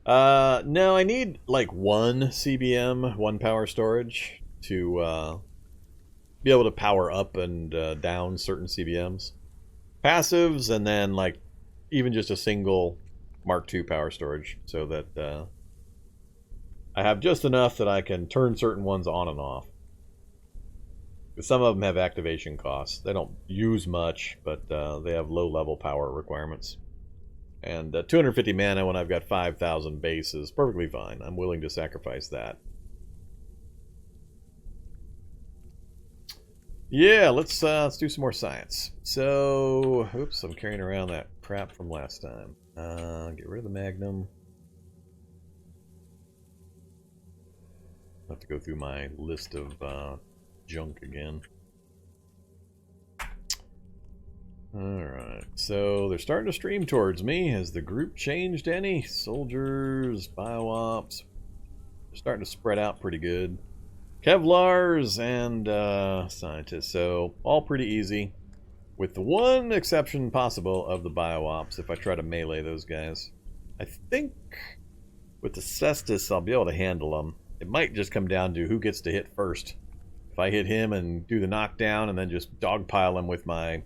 No, I need like one CBM, one power storage to be able to power up and down certain CBMs. Passives, and then like even just a single Mark II power storage so that I have just enough that I can turn certain ones on and off. Some of them have activation costs. They don't use much, but they have low level power requirements. And 250 mana when I've got 5,000 base is perfectly fine. I'm willing to sacrifice that. Yeah, let's do some more science. So, oops, I'm carrying around that crap from last time. Get rid of the Magnum. I'll have to go through my list of junk again. Alright, so they're starting to stream towards me. Has the group changed any? Soldiers, bio-ops. They're starting to spread out pretty good. Kevlars and scientists, so all pretty easy. With the one exception possible of the bio-ops, if I try to melee those guys. I think with the Cestus I'll be able to handle them. It might just come down to who gets to hit first. If I hit him and do the knockdown and then just dogpile him with my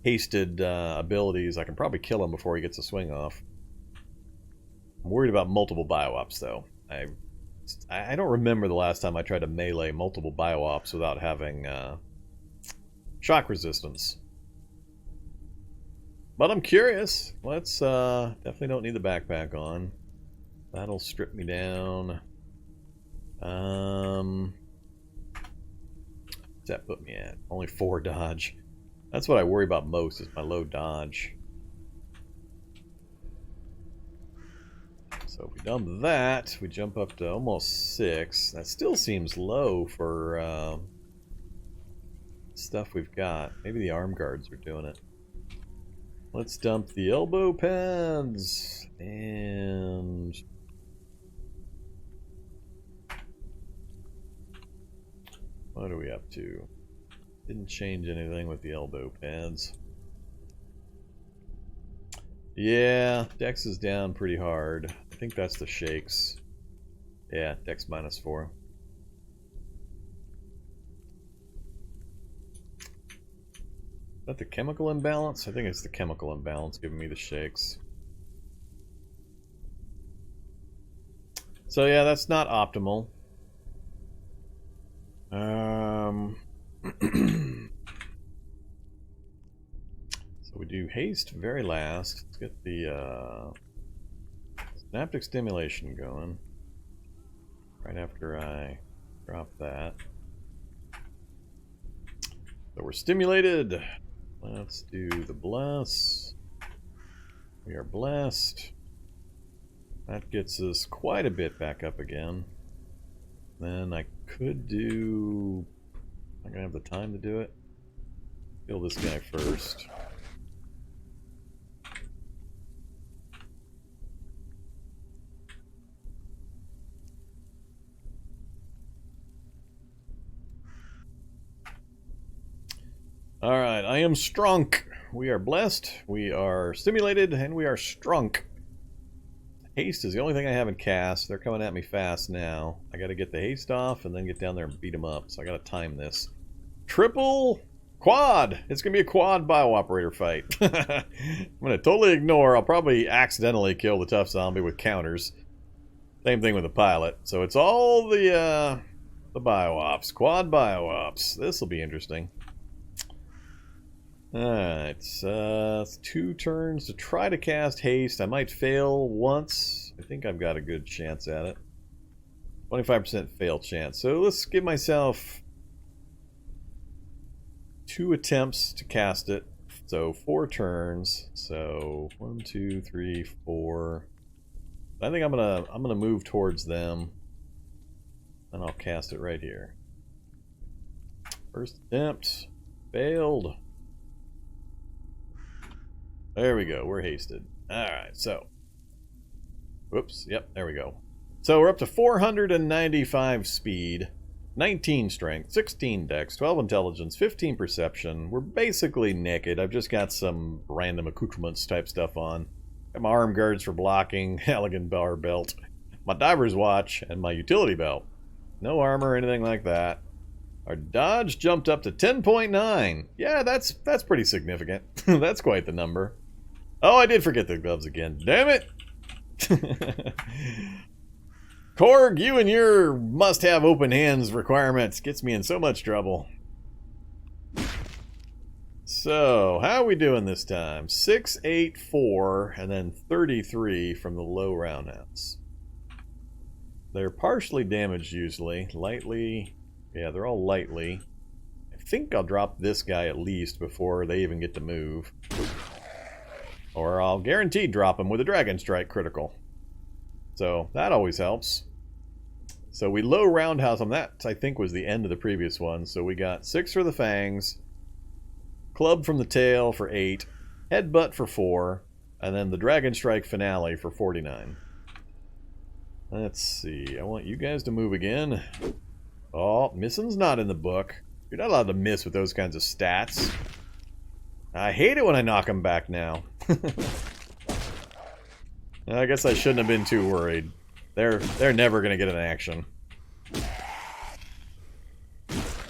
hasted abilities, I can probably kill him before he gets a swing off. I'm worried about multiple bio-ops though. I don't remember the last time I tried to melee multiple bio-ops without having shock resistance. But I'm curious. Let's definitely don't need the backpack on. That'll strip me down. What's that put me at? Only 4 dodge. That's what I worry about most, is my low dodge. So if we dump that, we jump up to almost 6. That still seems low for stuff we've got. Maybe the arm guards are doing it. Let's dump the elbow pads. And what are we up to? Didn't change anything with the elbow pads. Yeah, Dex is down pretty hard. I think that's the shakes. Yeah, Dex -4. Is that the chemical imbalance? I think it's the chemical imbalance giving me the shakes. So yeah, that's not optimal. So we do haste very last. Let's get the synaptic stimulation going. Right after I drop that. So we're stimulated. Let's do the bless. We are blessed. That gets us quite a bit back up again. Then I could do... I'm gonna have the time to do it. Kill this guy first. Alright, I am strunk. We are blessed, we are stimulated, and we are strunk. Haste is the only thing I haven't cast. They're coming at me fast now. I gotta get the haste off and then get down there and beat them up. So I gotta time this. Triple quad! It's gonna be a quad bio-operator fight. I'm gonna totally ignore. I'll probably accidentally kill the tough zombie with counters. Same thing with the pilot. So it's all the bio-ops. Quad bio-ops. This'll be interesting. Alright, it's 2 turns to try to cast haste. I might fail once. I think I've got a good chance at it. 25% fail chance. So let's give myself 2 attempts to cast it. So 4 turns. So 1, 2, 3, 4. I think I'm gonna move towards them. And I'll cast it right here. First attempt. Failed. There we go, we're hasted. Alright, so. Whoops, yep, there we go. So we're up to 495 speed, 19 strength, 16 dex, 12 intelligence, 15 perception. We're basically naked. I've just got some random accoutrements type stuff on. Got my arm guards for blocking, elegant bar belt, my diver's watch, and my utility belt. No armor or anything like that. Our dodge jumped up to 10.9. Yeah, that's pretty significant. That's quite the number. Oh, I did forget the gloves again. Damn it! Korg, you and your must-have open hands requirements gets me in so much trouble. So, how are we doing this time? 6, 8, 4, and then 33 from the low roundhouse. They're partially damaged usually. Lightly. Yeah, they're all lightly. I think I'll drop this guy at least before they even get to move. Or I'll guaranteed drop him with a Dragon Strike critical. So, that always helps. So we low roundhouse on that, I think was the end of the previous one. So we got 6 for the fangs, club from the tail for 8, headbutt for 4, and then the Dragon Strike finale for 49. Let's see, I want you guys to move again. Oh, missing's not in the book. You're not allowed to miss with those kinds of stats. I hate it when I knock them back now. I guess I shouldn't have been too worried. They're never going to get an action.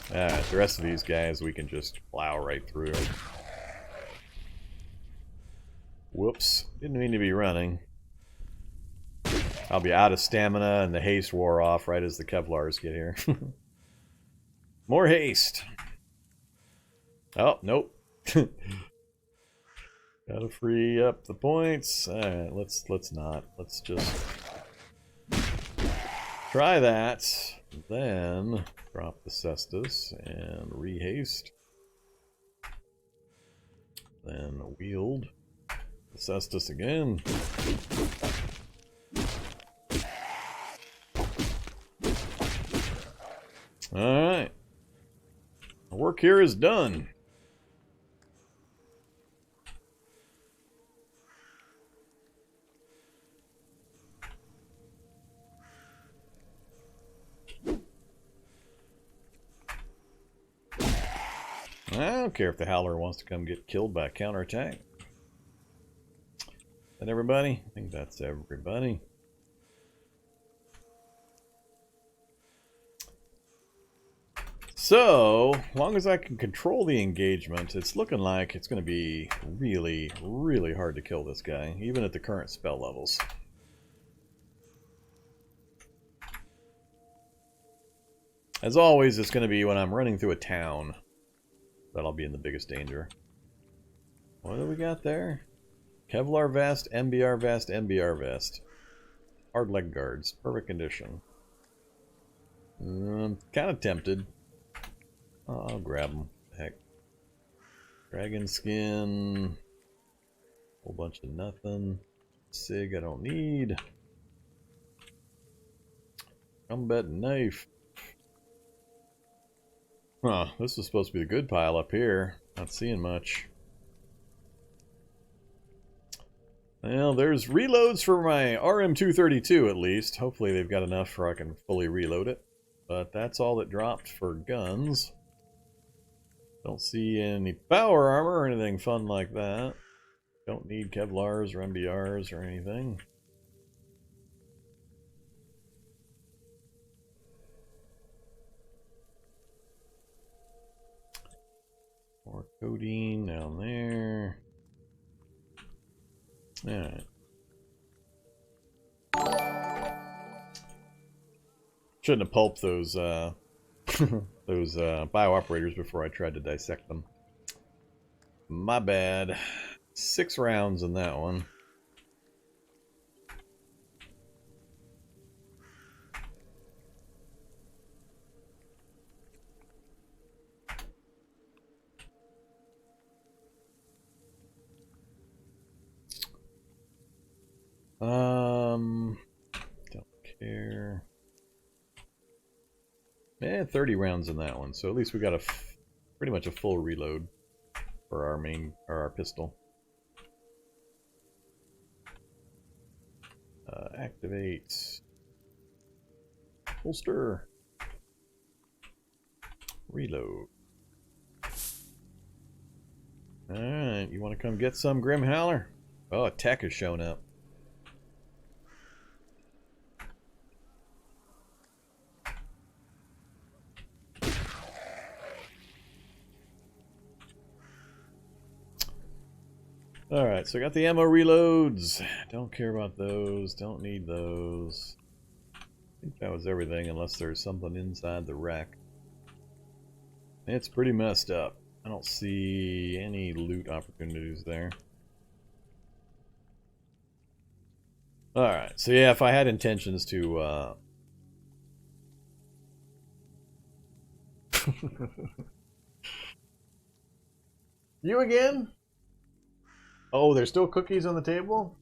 The rest of these guys we can just plow right through. Whoops. Didn't mean to be running. I'll be out of stamina and the haste wore off right as the Kevlars get here. More haste. Oh, nope. Gotta free up the points. Alright, let's not. Let's just try that. Then drop the Cestus and rehaste. Then wield the Cestus again. Alright. The work here is done. I don't care if the Howler wants to come get killed by a counterattack. Is that everybody? I think that's everybody. So, as long as I can control the engagement, it's looking like it's going to be really, really hard to kill this guy, even at the current spell levels. As always, it's going to be when I'm running through a town that I'll be in the biggest danger. What do we got there? Kevlar vest, MBR vest, MBR vest. Hard leg guards. Perfect condition. Kind of tempted. I'll grab them. Heck. Dragon skin. Whole bunch of nothing. Sig I don't need. Combat knife. Huh, this is supposed to be the good pile up here. Not seeing much. Well, there's reloads for my RM232 at least. Hopefully they've got enough where I can fully reload it. But that's all that dropped for guns. Don't see any power armor or anything fun like that. Don't need Kevlars or MBRs or anything. More codeine down there. Alright. Shouldn't have pulped those those bio-operators before I tried to dissect them. My bad. 6 rounds in that one. Don't care. Yeah, 30 rounds in that one, so at least we got pretty much a full reload for our main, or our pistol. Activate. Holster. Reload. Alright, you want to come get some, Grim Howler? Oh, a tech has shown up. Alright, so I got the ammo reloads. Don't care about those. Don't need those. I think that was everything, unless there's something inside the rack. It's pretty messed up. I don't see any loot opportunities there. Alright, so yeah, if I had intentions to... You again? Oh, there's still cookies on the table?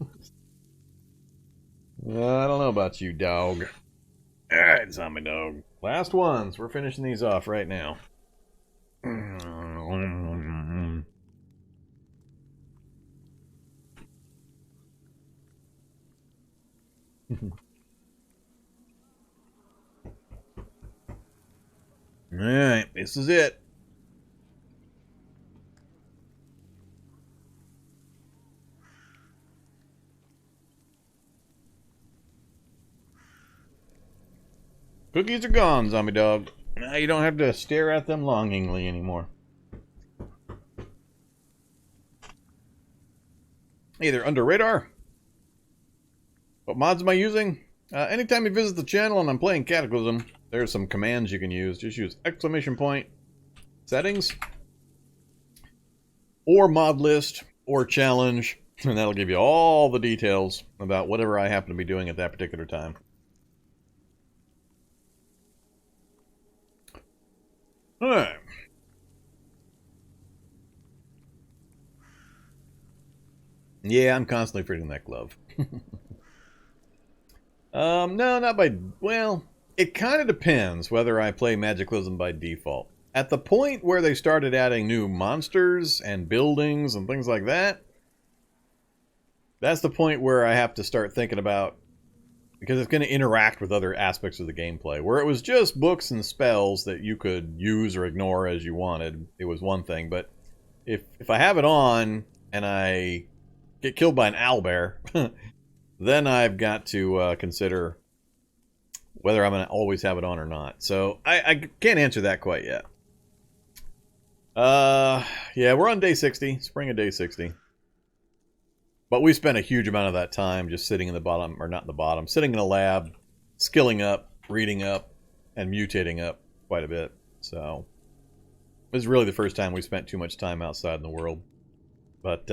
I don't know about you, dog. Alright, zombie dog. Last ones. We're finishing these off right now. Alright, this is it. Cookies are gone, zombie dog. Now you don't have to stare at them longingly anymore. Hey, they're under radar. What mods am I using? Anytime you visit the channel and I'm playing Cataclysm, there's some commands you can use. Just use !, settings, or Modlist, or challenge, and that'll give you all the details about whatever I happen to be doing at that particular time. Alright. Yeah, I'm constantly forgetting that glove. No, not by... Well, it kind of depends whether I play Magiclysm by default. At the point where they started adding new monsters and buildings and things like that, that's the point where I have to start thinking about... Because it's going to interact with other aspects of the gameplay. Where it was just books and spells that you could use or ignore as you wanted, it was one thing. But if I have it on and I get killed by an owlbear, then I've got to consider whether I'm going to always have it on or not. So I can't answer that quite yet. Yeah, we're on day 60, spring of day 60. But we spent a huge amount of that time just sitting in the bottom, or not in the bottom, sitting in a lab, skilling up, reading up, and mutating up quite a bit. So this is really the first time we spent too much time outside in the world. But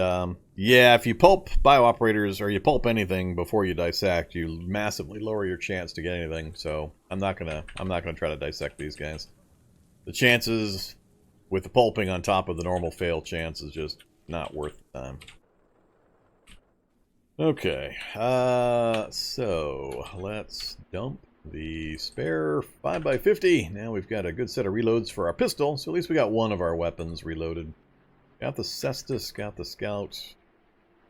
yeah, if you pulp bio-operators or you pulp anything before you dissect, you massively lower your chance to get anything. So I'm not gonna try to dissect these guys. The chances with the pulping on top of the normal fail chance is just not worth the time. Okay, so let's dump the spare 5x50. Now we've got a good set of reloads for our pistol, so at least we got one of our weapons reloaded. Got the Cestus, got the Scout.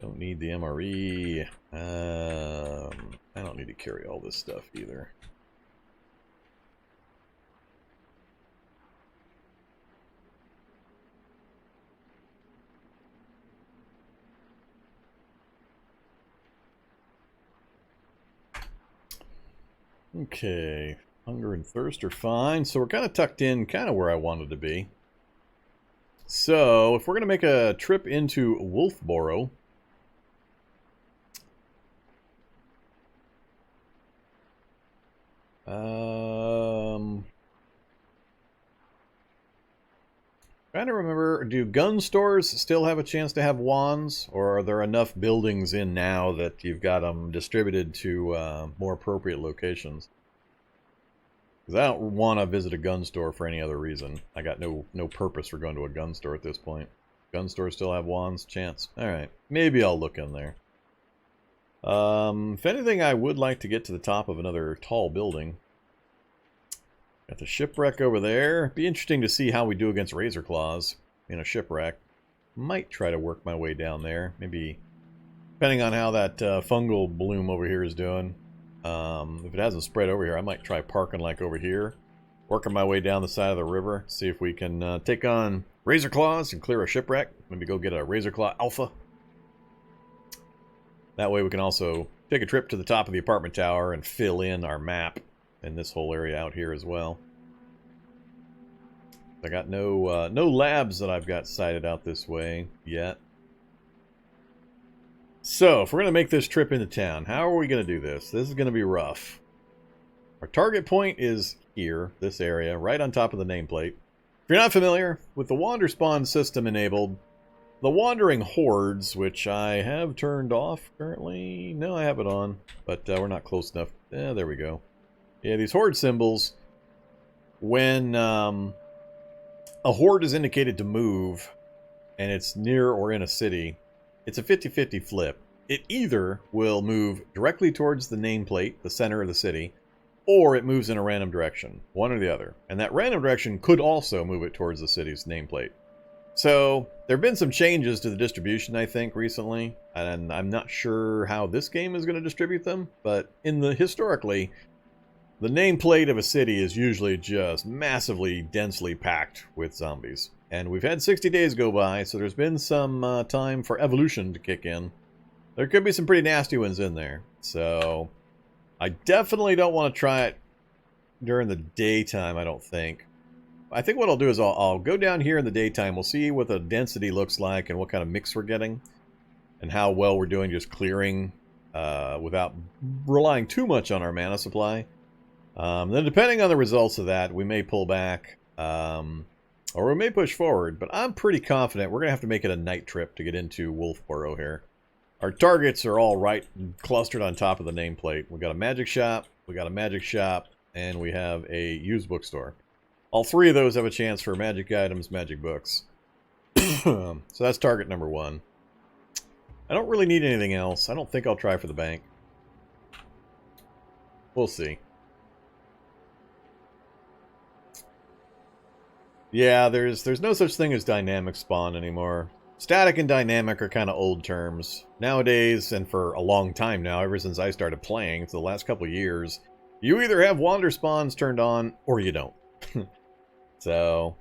Don't need the MRE. I don't need to carry all this stuff either. Okay, hunger and thirst are fine, so we're kind of tucked in, kind of where I wanted to be. So, if we're going to make a trip into Wolfboro, trying to remember, do gun stores still have a chance to have wands, or are there enough buildings in now that you've got them distributed to more appropriate locations? Because I don't want to visit a gun store for any other reason. I got no purpose for going to a gun store at this point. Gun stores still have wands? Chance. Alright, maybe I'll look in there. If anything, I would like to get to the top of another tall building. Got the shipwreck over there. Be interesting to see how we do against razor claws in a shipwreck. Might try to work my way down there. Maybe, depending on how that fungal bloom over here is doing. If it hasn't spread over here, I might try parking like over here. Working my way down the side of the river. See if we can take on razor claws and clear a shipwreck. Maybe go get a razor claw alpha. That way we can also take a trip to the top of the apartment tower and fill in our map in this whole area out here as well. I got no labs that I've got sighted out this way yet. So, if we're going to make this trip into town, how are we going to do this? This is going to be rough. Our target point is here, this area, right on top of the nameplate. If you're not familiar, with the Wanderspawn system enabled, the wandering hordes, which I have turned off currently. No, I have it on, but we're not close enough. There we go. Yeah, these horde symbols, when a horde is indicated to move, and it's near or in a city, it's a 50-50 flip. It either will move directly towards the nameplate, the center of the city, or it moves in a random direction, one or the other. And that random direction could also move it towards the city's nameplate. So, there have been some changes to the distribution, I think, recently, and I'm not sure how this game is going to distribute them, but historically, the nameplate of a city is usually just massively, densely packed with zombies. And we've had 60 days go by, so there's been some time for evolution to kick in. There could be some pretty nasty ones in there, so I definitely don't want to try it during the daytime, I don't think. I think what I'll do is I'll go down here in the daytime. We'll see what the density looks like and what kind of mix we're getting and how well we're doing just clearing without relying too much on our mana supply. Then depending on the results of that, we may pull back or we may push forward. But I'm pretty confident we're going to have to make it a night trip to get into Wolfboro here. Our targets are all right clustered on top of the nameplate. We've got a magic shop, we got a magic shop, and we have a used bookstore. All three of those have a chance for magic items, magic books. So that's target number one. I don't really need anything else. I don't think I'll try for the bank. We'll see. Yeah, there's no such thing as dynamic spawn anymore. Static and dynamic are kind of old terms. Nowadays, and for a long time now, ever since I started playing, for the last couple of years, you either have wander spawns turned on, or you don't. So,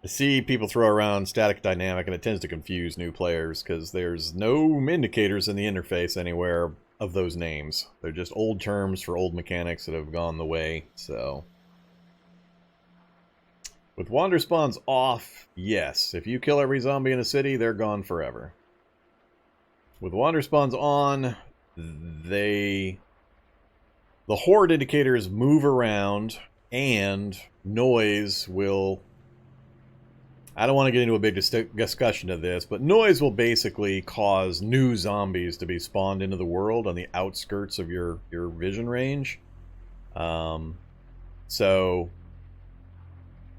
I see people throw around static dynamic, and it tends to confuse new players, because there's no indicators in the interface anywhere of those names. They're just old terms for old mechanics that have gone the way, so... With wander spawns off, yes. If you kill every zombie in a city, they're gone forever. With wander spawns on, the horde indicators move around, and noise will... I don't want to get into a big discussion of this, but noise will basically cause new zombies to be spawned into the world on the outskirts of your vision range. So...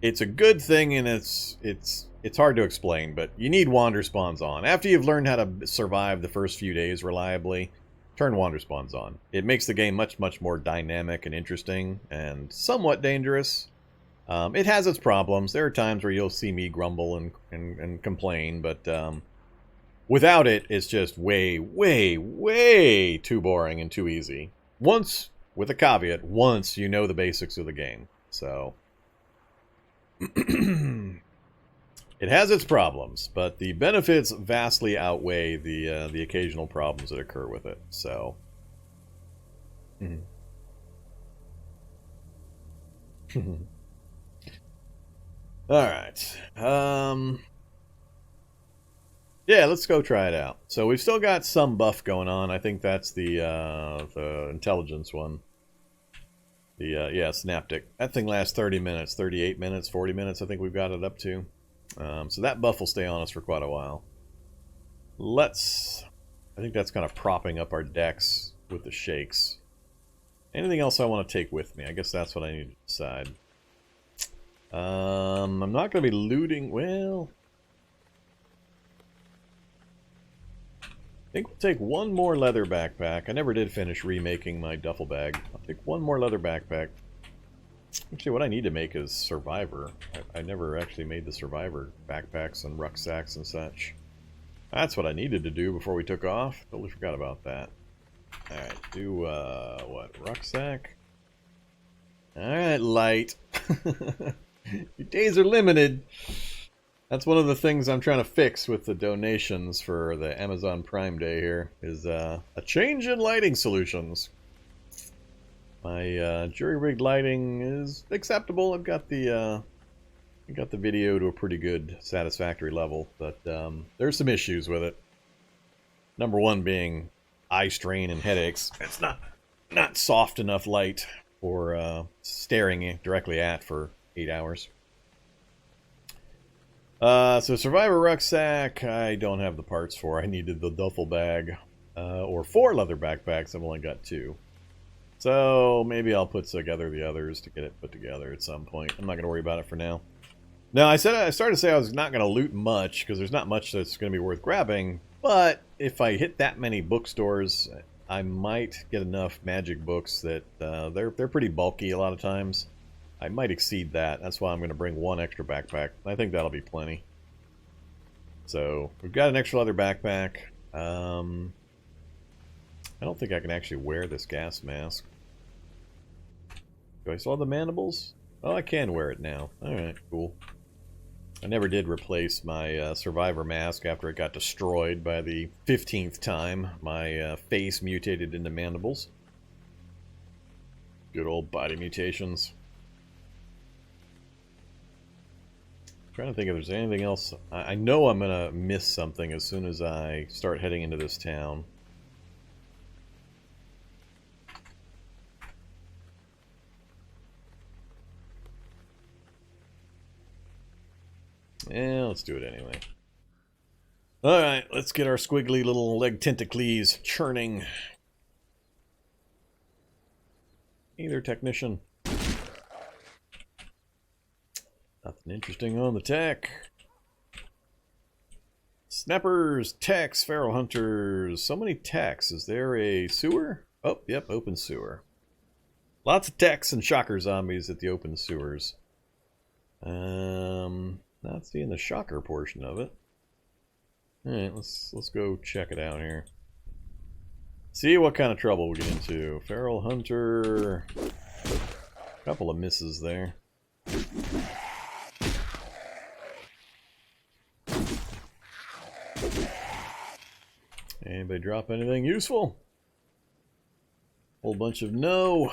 It's a good thing, and it's hard to explain, but you need wander spawns on. After you've learned how to survive the first few days reliably, turn wander spawns on. It makes the game much, much more dynamic and interesting, and somewhat dangerous. It has its problems. There are times where you'll see me grumble and complain, but without it, it's just way, way, way too boring and too easy. Once, with a caveat, once you know the basics of the game. So... It has its problems, but the benefits vastly outweigh the occasional problems that occur with it. So, all right. Yeah, let's go try it out. So we've still got some buff going on. I think that's the intelligence one. Yeah, Synaptic. That thing lasts 30 minutes, 38 minutes, 40 minutes, I think we've got it up to. So that buff will stay on us for quite a while. I think that's kind of propping up our decks with the shakes. Anything else I want to take with me? I guess that's what I need to decide. I'm not going to be looting, well... I think we'll take one more leather backpack. I never did finish remaking my duffel bag. I'll take one more leather backpack. Actually, what I need to make is Survivor. I never actually made the Survivor backpacks and rucksacks and such. That's what I needed to do before we took off. Totally forgot about that. Alright, do, what? Rucksack? Alright, light. Your days are limited. That's one of the things I'm trying to fix with the donations for the Amazon Prime Day here, is a change in lighting solutions. My jury-rigged lighting is acceptable. I've got the video to a pretty good, satisfactory level, but there's some issues with it. Number one being eye strain and headaches. It's not soft enough light for staring directly at for 8 hours. So Survivor Rucksack, I don't have the parts for. I needed the duffel bag, or 4 leather backpacks. I've only got 2. So maybe I'll put together the others to get it put together at some point. I'm not going to worry about it for now. Now, I started to say I was not going to loot much, because there's not much that's going to be worth grabbing, but if I hit that many bookstores, I might get enough magic books that they're pretty bulky a lot of times. I might exceed that. That's why I'm going to bring 1 extra backpack. I think that'll be plenty. So, we've got an extra leather backpack. I don't think I can actually wear this gas mask. Do I still have the mandibles? Oh, I can wear it now. Alright, cool. I never did replace my survivor mask after it got destroyed by the 15th time. My face mutated into mandibles. Good old body mutations. Trying to think if there's anything else. I know I'm gonna miss something as soon as I start heading into this town. Yeah, let's do it anyway. Alright, let's get our squiggly little leg tentacles churning. Either technician. Nothing interesting on the tech. Snappers, techs, feral hunters. So many techs. Is there a sewer? Oh, yep, open sewer. Lots of techs and shocker zombies at the open sewers. Not seeing the shocker portion of it. Alright, let's go check it out here. See what kind of trouble we get into. Feral hunter. Couple of misses there. Anybody drop anything useful? Whole bunch of no.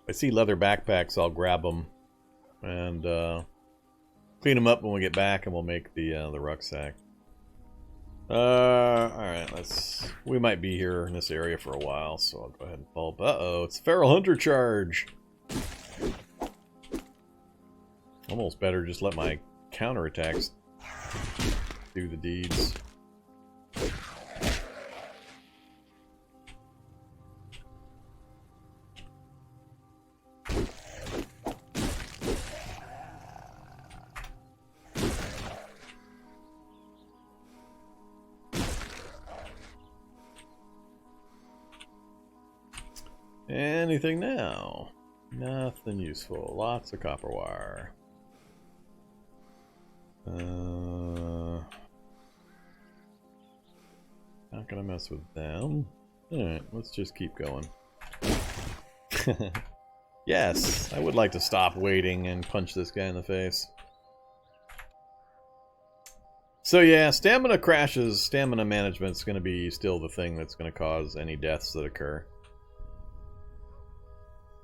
If I see leather backpacks, I'll grab them and clean them up when we get back, and we'll make the rucksack. All right, we might be here in this area for a while, so I'll go ahead and pull up. Uh-oh, it's feral hunter charge. Almost better just let my counterattacks do the deeds. Anything now? Nothing useful. Lots of copper wire. Not gonna mess with them. Alright, let's just keep going. Yes, I would like to stop waiting and punch this guy in the face. So yeah, stamina crashes, stamina management's gonna be still the thing that's gonna cause any deaths that occur.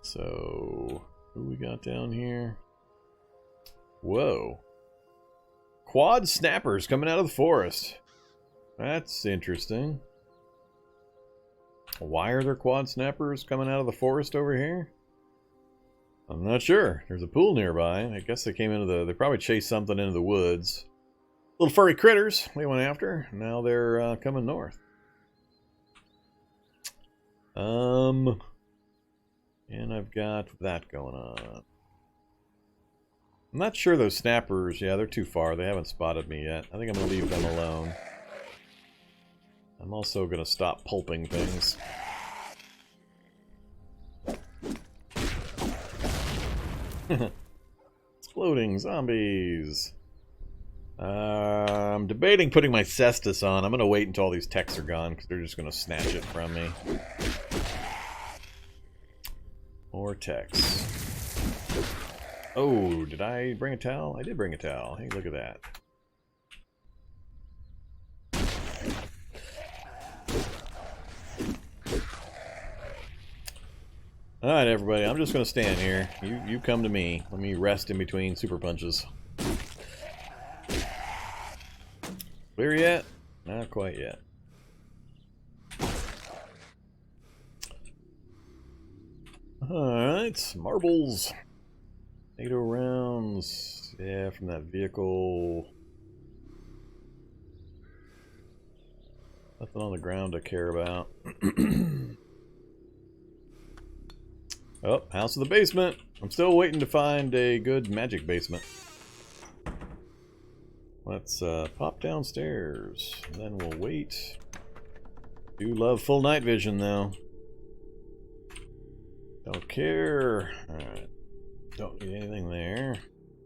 So, who we got down here? Whoa. Quad snappers coming out of the forest. That's interesting. Why are there quad snappers coming out of the forest over here? I'm not sure. There's a pool nearby. I guess they came into they probably chased something into the woods. Little furry critters they went after. Now they're coming north. And I've got that going on. I'm not sure those snappers, yeah, they're too far. They haven't spotted me yet. I think I'm going to leave them alone. I'm also going to stop pulping things. Exploding zombies. I'm debating putting my cestus on. I'm going to wait until all these techs are gone because they're just going to snatch it from me. More text. Oh, did I bring a towel? I did bring a towel. Hey, look at that. Alright, everybody, I'm just going to stand here. You come to me. Let me rest in between super punches. Clear yet? Not quite yet. Alright, marbles. 8 rounds. Yeah, from that vehicle. Nothing on the ground to care about. Oh, house in the basement. I'm still waiting to find a good magic basement. Let's pop downstairs. And then we'll wait. Do love full night vision though. Don't care. Alright. Don't need anything there.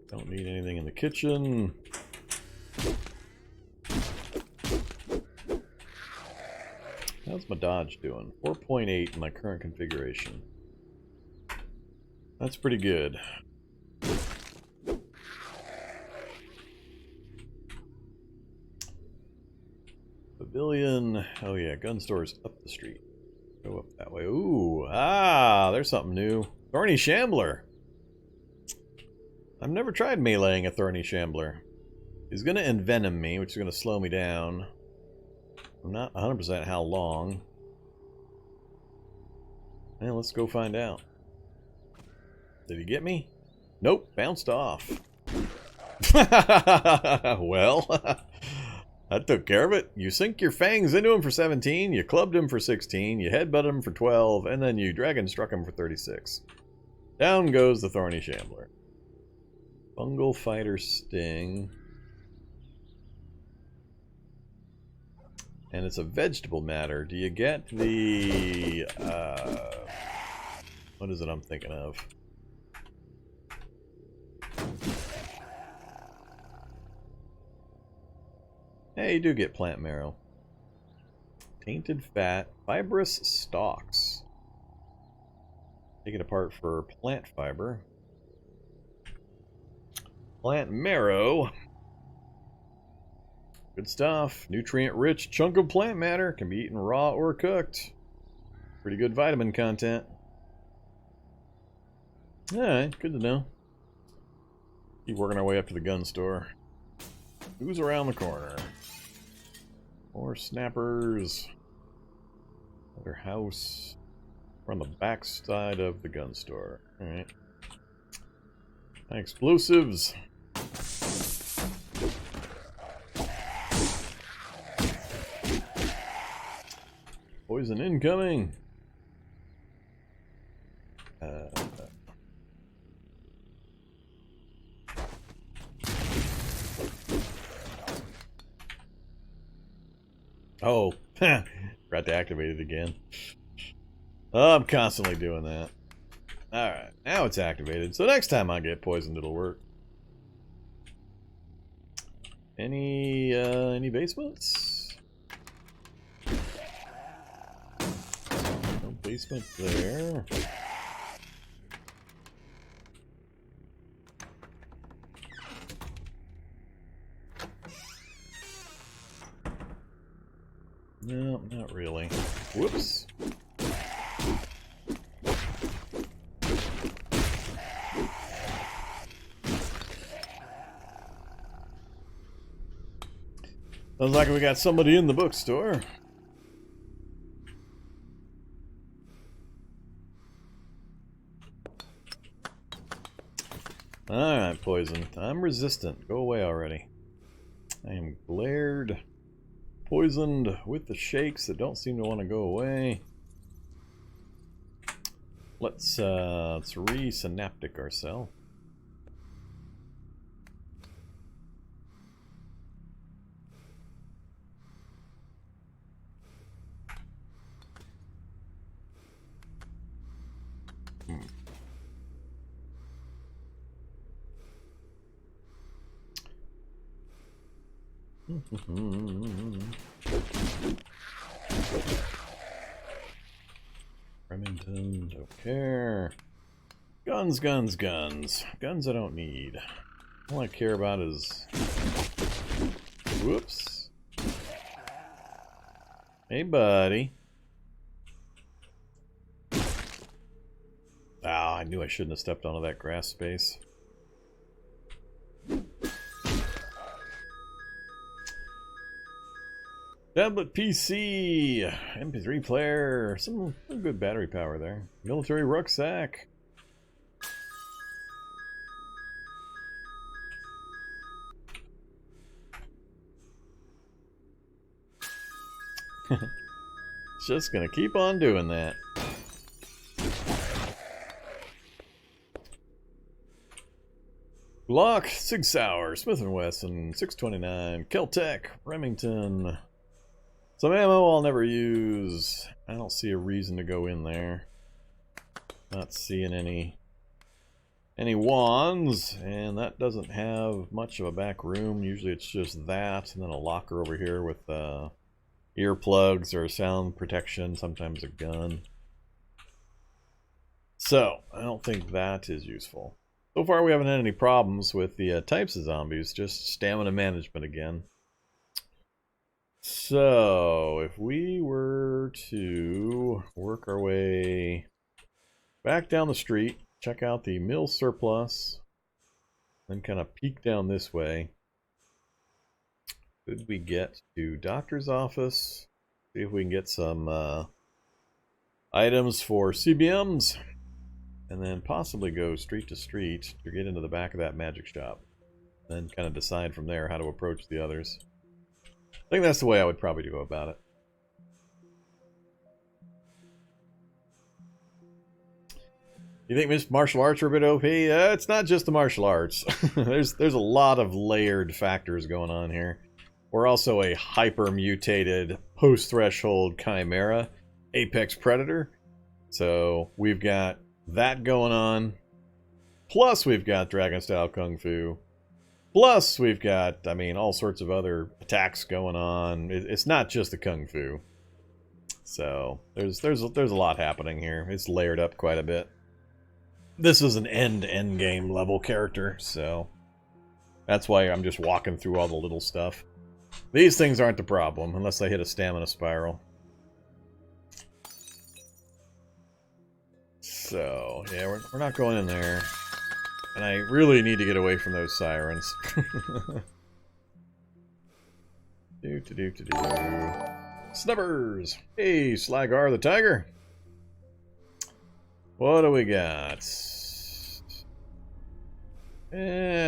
Don't need anything in the kitchen. How's my dodge doing? 4.8 in my current configuration. That's pretty good. Pavilion. Oh yeah, gun store's up the street. Go up that way. Ooh, there's something new. Thorny Shambler. I've never tried meleeing a Thorny Shambler. He's gonna envenom me, which is gonna slow me down. I'm not 100% how long. Well, let's go find out. Did he get me? Nope, bounced off. Well, that took care of it. You sink your fangs into him for 17, you clubbed him for 16, you headbutted him for 12, and then you dragon struck him for 36. Down goes the Thorny Shambler. Fungal Fighter Sting. And it's a vegetable matter. Do you get the... what is it I'm thinking of? Hey, you do get plant marrow. Tainted fat, fibrous stalks. Take it apart for plant fiber. Plant marrow. Good stuff. Nutrient-rich chunk of plant matter. Can be eaten raw or cooked. Pretty good vitamin content. Alright, good to know. Keep working our way up to the gun store. Who's around the corner? More snappers. Another house. We're on the back side of the gun store. Alright. Explosives. Poison incoming. Oh, forgot to activate it again. Oh, I'm constantly doing that. Alright, now it's activated. So next time I get poisoned, it'll work. Any basements? No basement there. No, not really. Whoops. Sounds like we got somebody in the bookstore. Alright, poison. I'm resistant. Go away already. I am glared. Poisoned with the shakes that don't seem to want to go away. Let's re-synaptic ourselves. Remington, don't care. Guns, guns, guns. Guns I don't need. All I care about is... Whoops. Hey, buddy. Ah, I knew I shouldn't have stepped onto that grass space. Tablet PC, MP3 player, some good battery power there. Military rucksack. Just gonna keep on doing that. Glock, Sig Sauer, Smith & Wesson, 629, Keltec, Remington. Some ammo I'll never use. I don't see a reason to go in there. Not seeing any wands, and that doesn't have much of a back room. Usually it's just that, and then a locker over here with earplugs or sound protection, sometimes a gun. So, I don't think that is useful. So far we haven't had any problems with the types of zombies, just stamina management again. So, if we were to work our way back down the street, check out the mill surplus, then kind of peek down this way. Could we get to doctor's office? See if we can get some items for CBMs, and then possibly go street to street to get into the back of that magic shop. Then kind of decide from there how to approach the others. I think that's the way I would probably go about it. You think martial arts are a bit OP? It's not just the martial arts. there's a lot of layered factors going on here. We're also a hyper-mutated, post-threshold chimera, apex predator. So we've got that going on. Plus we've got dragon-style kung fu. Plus we've got, I mean, all sorts of other attacks going on. It's not just the kung fu. So there's a lot happening here. It's layered up quite a bit. This is an end game level character, so that's why I'm just walking through all the little stuff. These things aren't the problem, unless I hit a stamina spiral. So, yeah, we're not going in there. And I really need to get away from those sirens. Snubbers! Hey, Slagar the Tiger! What do we got?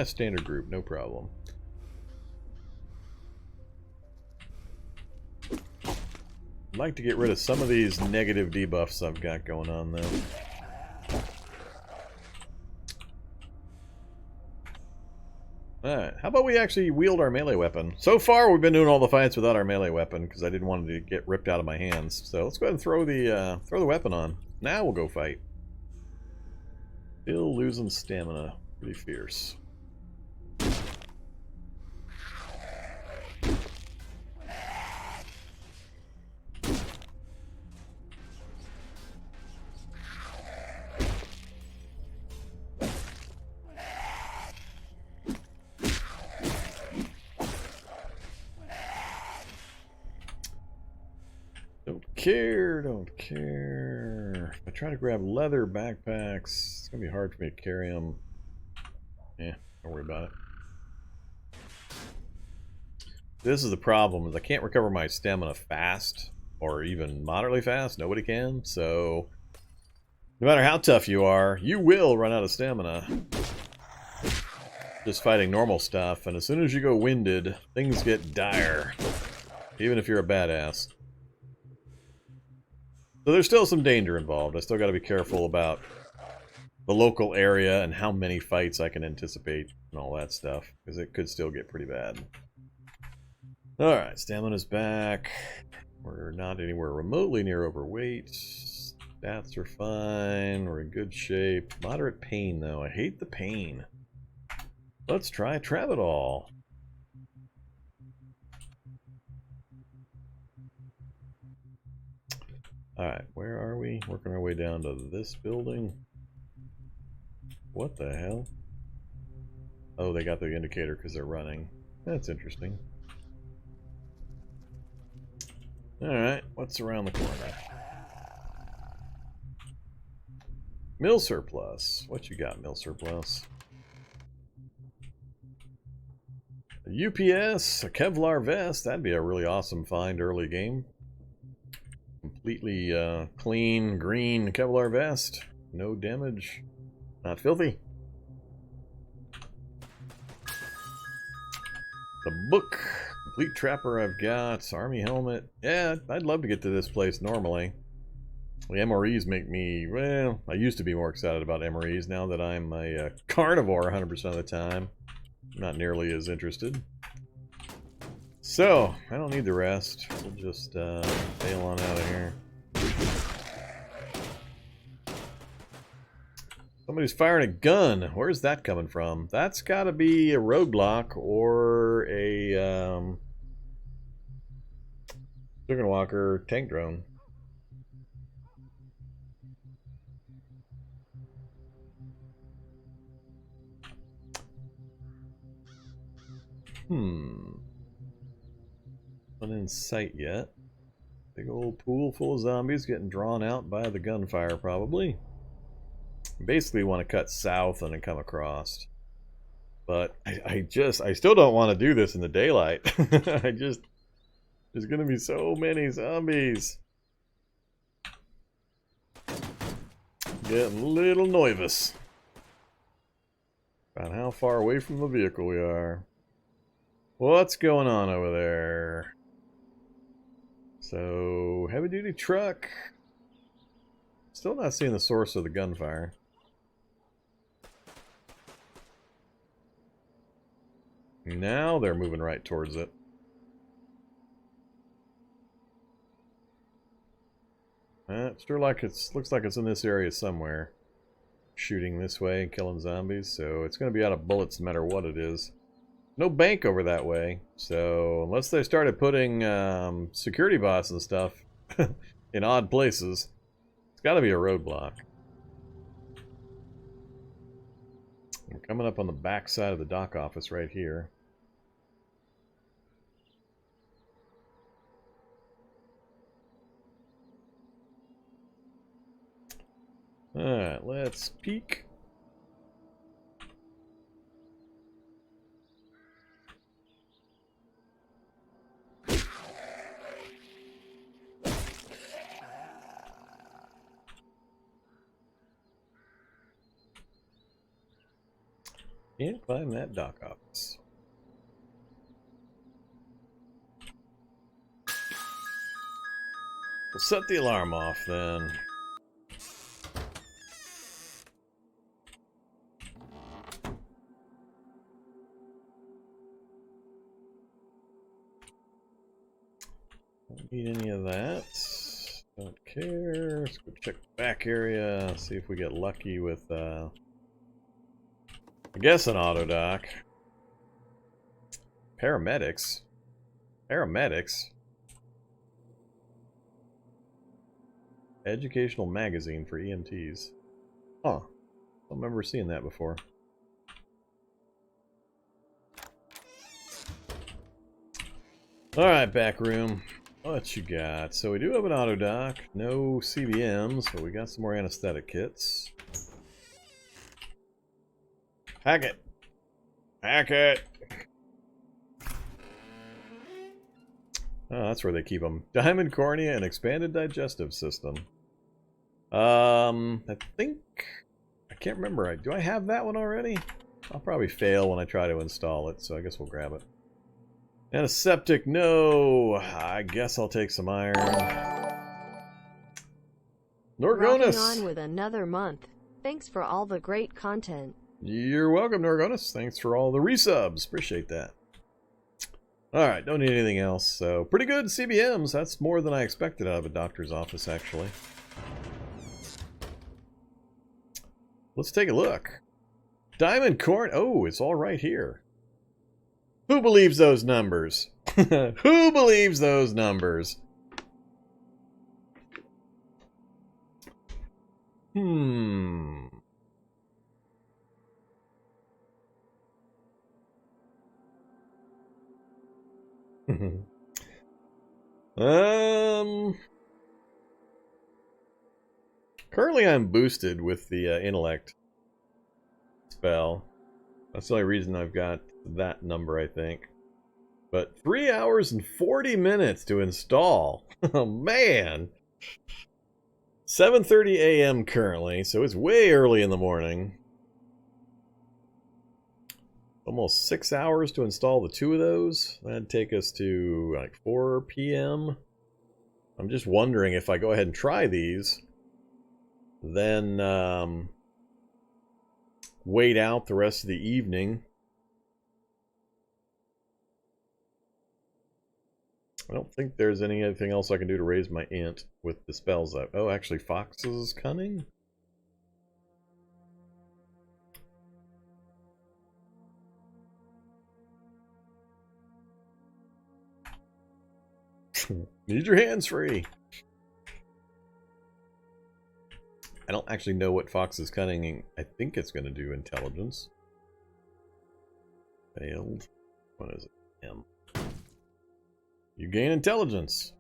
Standard group, no problem. I'd like to get rid of some of these negative debuffs I've got going on, though. Alright, how about we actually wield our melee weapon? So far, we've been doing all the fights without our melee weapon, because I didn't want it to get ripped out of my hands. So let's go ahead and throw the weapon on. Now we'll go fight. Still losing stamina. Pretty fierce. Don't care. If I try to grab leather backpacks, it's gonna be hard for me to carry them. Yeah, don't worry about it. This is the problem, is I can't recover my stamina fast, or even moderately fast. Nobody can, so no matter how tough you are, you will run out of stamina. Just fighting normal stuff, and as soon as you go winded, things get dire. Even if you're a badass. So there's still some danger involved. I still got to be careful about the local area and how many fights I can anticipate and all that stuff, because it could still get pretty bad. Alright, stamina's back. We're not anywhere remotely near overweight. Stats are fine. We're in good shape. Moderate pain, though. I hate the pain. Let's try Travidol. Alright, where are we? Working our way down to this building. What the hell? Oh, they got the indicator because they're running. That's interesting. Alright, what's around the corner? Mill surplus. What you got, mill surplus? A UPS, a Kevlar vest. That'd be a really awesome find early game. Completely clean green Kevlar vest. No damage. Not filthy. The book. Complete trapper I've got. Army helmet. Yeah, I'd love to get to this place normally. The MREs make me, well, I used to be more excited about MREs. Now that I'm a carnivore 100% of the time, I'm not nearly as interested. So, I don't need the rest. We'll just bail on out of here. Somebody's firing a gun. Where's that coming from? That's got to be a roadblock or a chicken walker tank drone. Not in sight yet. Big old pool full of zombies getting drawn out by the gunfire, probably. Basically want to cut south and then come across. But I still don't want to do this in the daylight. There's gonna be so many zombies. Getting a little nervous about how far away from the vehicle we are. What's going on over there? So, heavy duty truck. Still not seeing the source of the gunfire. Now they're moving right towards it. Sure, looks like it's in this area somewhere. Shooting this way and killing zombies, so it's going to be out of bullets no matter what it is. No bank over that way, so unless they started putting security bots and stuff in odd places, it's got to be a roadblock. I'm coming up on the back side of the dock office right here. Alright, let's peek. Can't find that dock office. We'll set the alarm off then. Don't need any of that. Don't care. Let's go check the back area, see if we get lucky with I guess an auto dock. Paramedics. Paramedics. Educational magazine for EMTs. Huh. Don't remember seeing that before. Alright, back room. What you got? So we do have an auto dock. No CBMs, but we got some more anesthetic kits. Hack it! Hack it! Oh, that's where they keep them. Diamond cornea and expanded digestive system. I think... I can't remember. Do I have that one already? I'll probably fail when I try to install it, so I guess we'll grab it. Antiseptic, no! I guess I'll take some iron. Norgonus! Rocking on with another month. Thanks for all the great content. You're welcome, Norgonus. Thanks for all the resubs. Appreciate that. Alright, don't need anything else. So, pretty good CBMs. That's more than I expected out of a doctor's office, actually. Let's take a look. Diamond corn. Oh, it's all right here. Who believes those numbers? Who believes those numbers? Currently I'm boosted with the intellect spell. That's the only reason I've got that number, I think. But 3 hours and 40 minutes to install. Oh, man. 7:30 a.m. currently, so it's way early in the morning. Almost 6 hours to install the two of those. That'd take us to like 4 p.m. I'm just wondering if I go ahead and try these, then wait out the rest of the evening. I don't think there's anything else I can do to raise my int with the spells up. Oh, actually, Fox's Cunning? Need your hands free. I don't actually know what Fox's Cunning. I think it's going to do intelligence. Failed. What is it? M. You gain intelligence.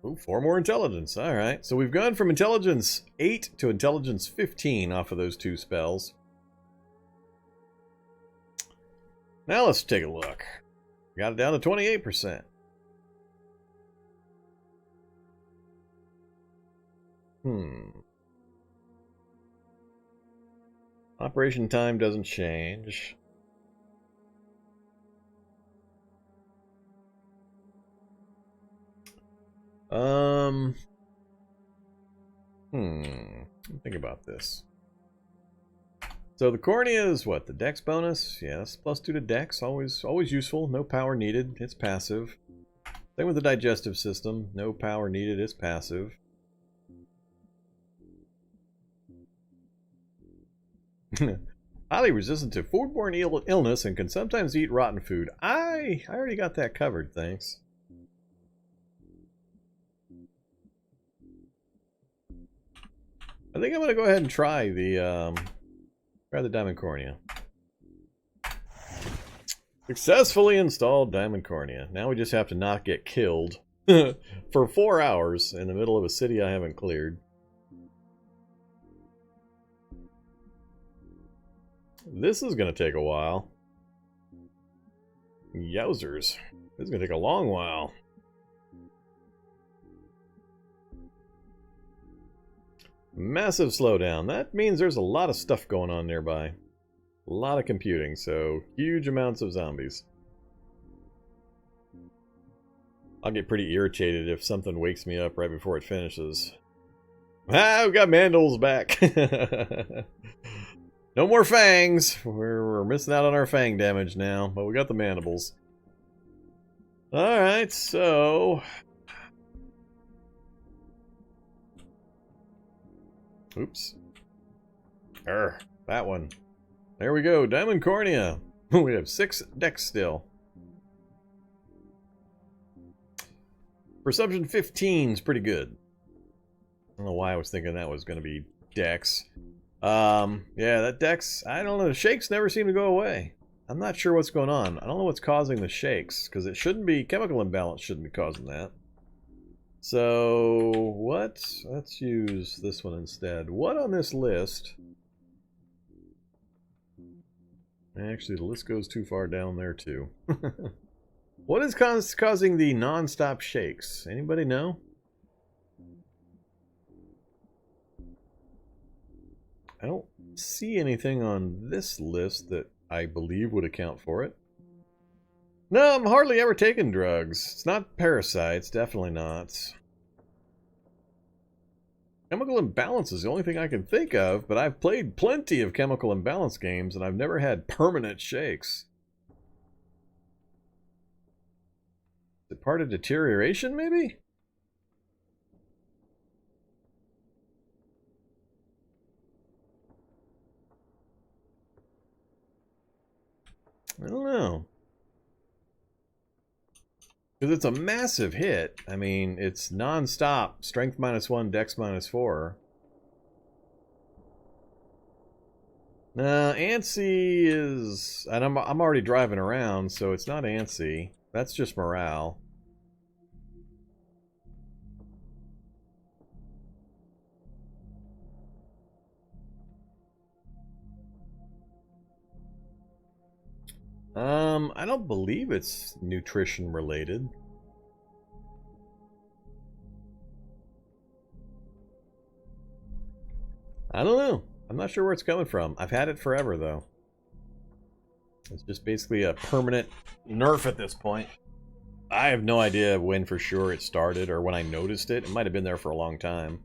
Ooh, 4 more intelligence. Alright, so we've gone from intelligence 8 to intelligence 15 off of those 2 spells. Now let's take a look. Got it down to 28%. Operation time doesn't change. Think about this. So the cornea is what? The dex bonus? Yes, +2 to dex. Always useful. No power needed. It's passive. Same with the digestive system. No power needed. It's passive. Highly resistant to foodborne illness and can sometimes eat rotten food. I already got that covered, thanks. I think I'm going to go ahead and try the Diamond Cornea. Successfully installed Diamond Cornea. Now we just have to not get killed for 4 hours in the middle of a city I haven't cleared. This is going to take a while. Yowzers. This is going to take a long while. Massive slowdown. That means there's a lot of stuff going on nearby. A lot of computing, so huge amounts of zombies. I'll get pretty irritated if something wakes me up right before it finishes. Ah, we've got Mandibles back. No more fangs. We're missing out on our fang damage now, but we got the mandibles. Alright, so... Oops. That one. There we go, Diamond Cornea. We have 6 decks still. Perception 15 is pretty good. I don't know why I was thinking that was going to be dex. Yeah, that dex, I don't know, the shakes never seem to go away. I'm not sure what's going on. I don't know what's causing the shakes, because it shouldn't be, chemical imbalance shouldn't be causing that. So, what? Let's use this one instead. What on this list? Actually, the list goes too far down there, too. What is causing the non-stop shakes? Anybody know? I don't see anything on this list that I believe would account for it. No, I'm hardly ever taking drugs. It's not parasites, definitely not. Chemical imbalance is the only thing I can think of, but I've played plenty of chemical imbalance games and I've never had permanent shakes. Is it part of deterioration, maybe? I don't know. Because it's a massive hit. I mean, it's non-stop. Strength -1, Dex -4. Antsy is... And I'm already driving around, so it's not Antsy. That's just morale. I don't believe it's nutrition related. I don't know. I'm not sure where it's coming from. I've had it forever, though. It's just basically a permanent nerf at this point. I have no idea when for sure it started or when I noticed it. It might have been there for a long time.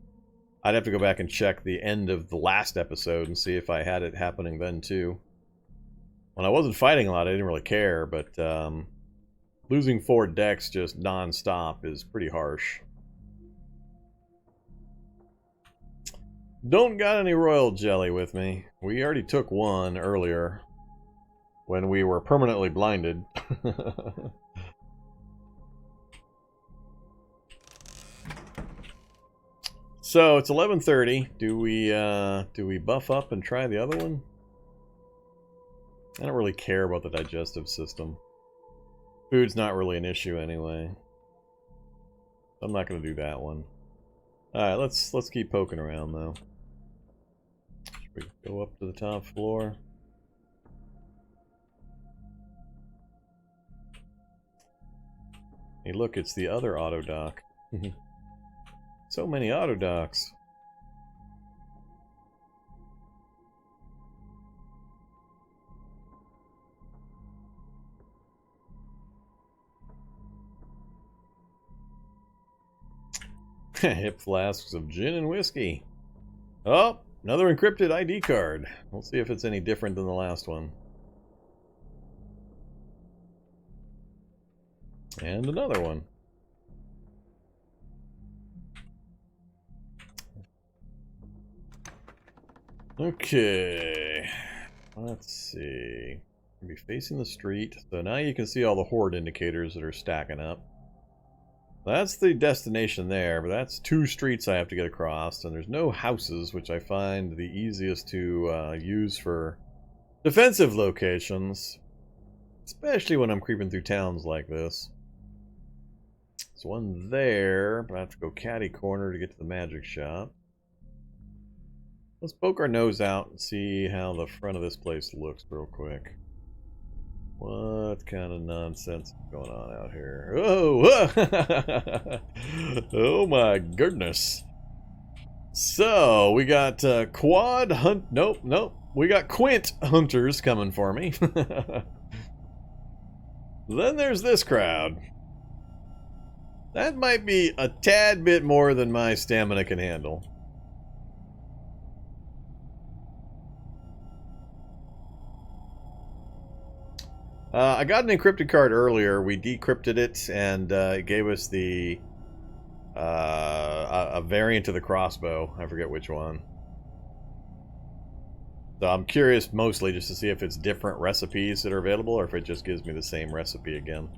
I'd have to go back and check the end of the last episode and see if I had it happening then, too. When I wasn't fighting a lot, I didn't really care, but losing 4 decks just non-stop is pretty harsh. Don't got any royal jelly with me. We already took one earlier when we were permanently blinded. So it's 11:30. Do we buff up and try the other one? I don't really care about the digestive system. Food's not really an issue anyway. I'm not going to do that one. All right, let's keep poking around though. Should we go up to the top floor? Hey, look, it's the other auto dock. So many auto docks. Hip flasks of gin and whiskey. Oh, another encrypted ID card. We'll see if it's any different than the last one. And another one. Okay. Let's see. We'll be facing the street. So now you can see all the horde indicators that are stacking up. That's the destination there, but that's 2 streets I have to get across, and there's no houses, which I find the easiest to use for defensive locations, especially when I'm creeping through towns like this. There's one there, but I have to go catty corner to get to the magic shop. Let's poke our nose out and see how the front of this place looks real quick. What kind of nonsense is going on out here? Oh! Oh my goodness. So, we got quad hunt... Nope. We got quint hunters coming for me. Then there's this crowd. That might be a tad bit more than my stamina can handle. I got an encrypted card earlier. We decrypted it, and it gave us the a variant of the crossbow. I forget which one. So I'm curious mostly just to see if it's different recipes that are available, or if it just gives me the same recipe again.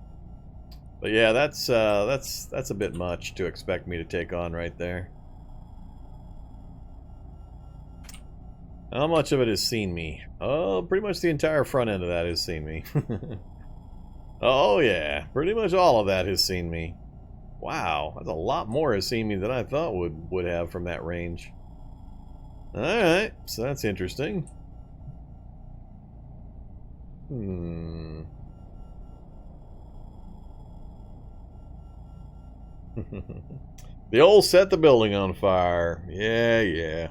But yeah, that's a bit much to expect me to take on right there. How much of it has seen me? Oh, pretty much the entire front end of that has seen me. Oh yeah, pretty much all of that has seen me. Wow, that's a lot more has seen me than I thought would have from that range. Alright, so that's interesting. The old set the building on fire. Yeah.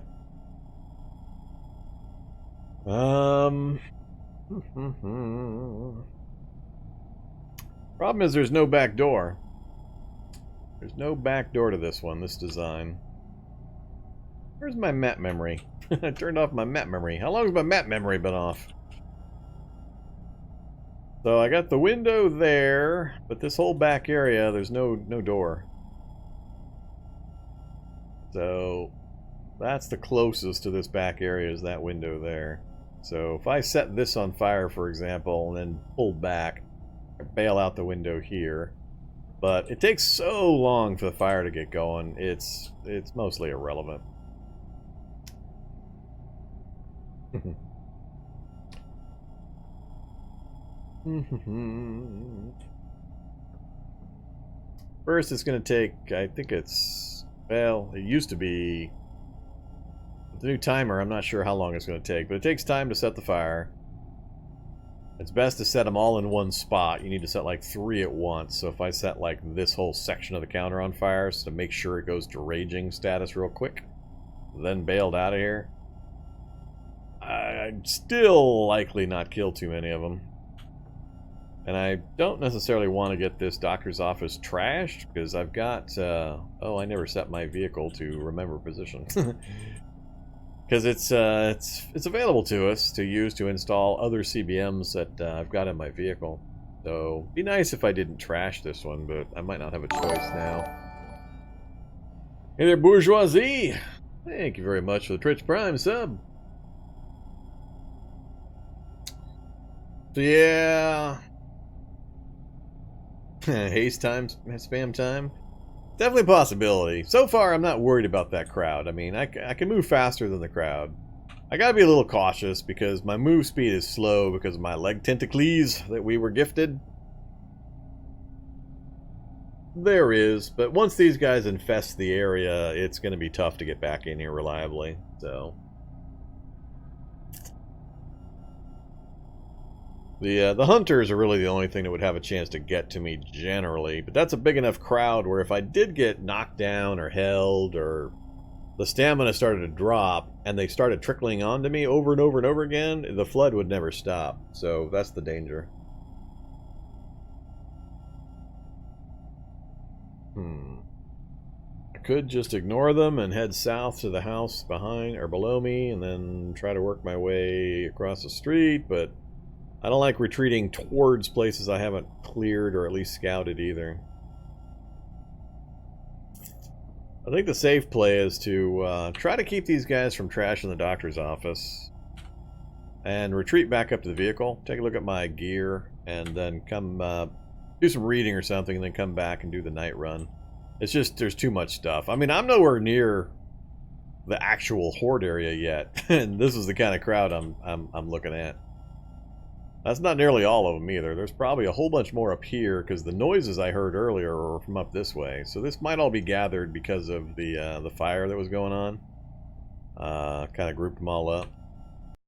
Problem is there's no back door. There's no back door to this one, this design. Where's my map memory? I turned off my map memory. How long has my map memory been off? So I got the window there, but this whole back area, there's no door. So that's the closest to this back area is that window there. So if I set this on fire, for example, and then pull back, I bail out the window here. But it takes so long for the fire to get going, it's mostly irrelevant. First, it's going to take, I think it's, well, it used to be, with the new timer, I'm not sure how long it's going to take, but it takes time to set the fire. It's best to set them all in one spot. You need to set like 3 at once. So if I set like this whole section of the counter on fire, so to make sure it goes to raging status real quick, then bailed out of here, I'd still likely not kill too many of them. And I don't necessarily want to get this doctor's office trashed, because I've got, oh, I never set my vehicle to remember position. Because it's available to us to use to install other CBMs that I've got in my vehicle. So, it'd be nice if I didn't trash this one, but I might not have a choice now. Hey there, Bourgeoisie! Thank you very much for the Twitch Prime sub. So yeah... haste time, spam time. Definitely a possibility. So far, I'm not worried about that crowd. I mean, I can move faster than the crowd. I gotta be a little cautious because my move speed is slow because of my leg tentacles that we were gifted. There is, but once these guys infest the area, it's gonna be tough to get back in here reliably, so... The hunters are really the only thing that would have a chance to get to me generally, but that's a big enough crowd where if I did get knocked down or held or the stamina started to drop and they started trickling onto me over and over and over again, the flood would never stop. So that's the danger. I could just ignore them and head south to the house behind or below me and then try to work my way across the street, but I don't like retreating towards places I haven't cleared or at least scouted either. I think the safe play is to try to keep these guys from trashing the doctor's office and retreat back up to the vehicle, take a look at my gear, and then come do some reading or something, and then come back and do the night run. It's just, there's too much stuff. I mean, I'm nowhere near the actual horde area yet, and this is the kind of crowd I'm looking at. That's not nearly all of them either. There's probably a whole bunch more up here because the noises I heard earlier were from up this way. So this might all be gathered because of the fire that was going on. Kind of grouped them all up.